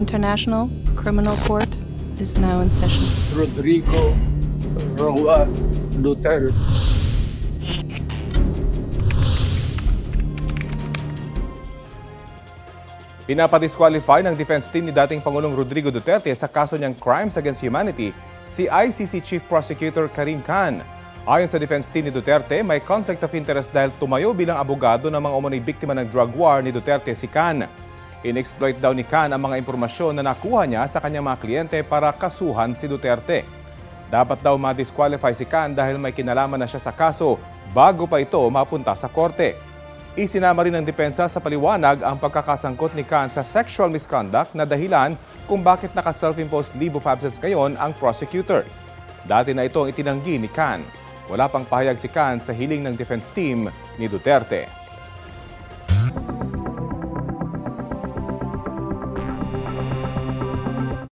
International Criminal Court is now in session. Rodrigo Roa Duterte. Pinapadisqualify ng defense team ni dating Pangulong Rodrigo Duterte sa kaso niyang Crimes Against Humanity si ICC Chief Prosecutor Karim Khan. Ayon sa defense team ni Duterte, may conflict of interest dahil tumayo bilang abogado ng mga umunoy biktima ng drug war ni Duterte si Khan. In-exploit daw ni Khan ang mga impormasyon na nakuha niya sa kanyang mga kliyente para kasuhan si Duterte. Dapat daw ma-disqualify si Khan dahil may kinalaman na siya sa kaso bago pa ito mapunta sa korte. Isinama rin ng depensa sa paliwanag ang pagkakasangkot ni Khan sa sexual misconduct na dahilan kung bakit naka-self-imposed leave of absence ngayon ang prosecutor. Dati na itong itinanggi ni Khan. Wala pang pahayag si Khan sa hiling ng defense team ni Duterte.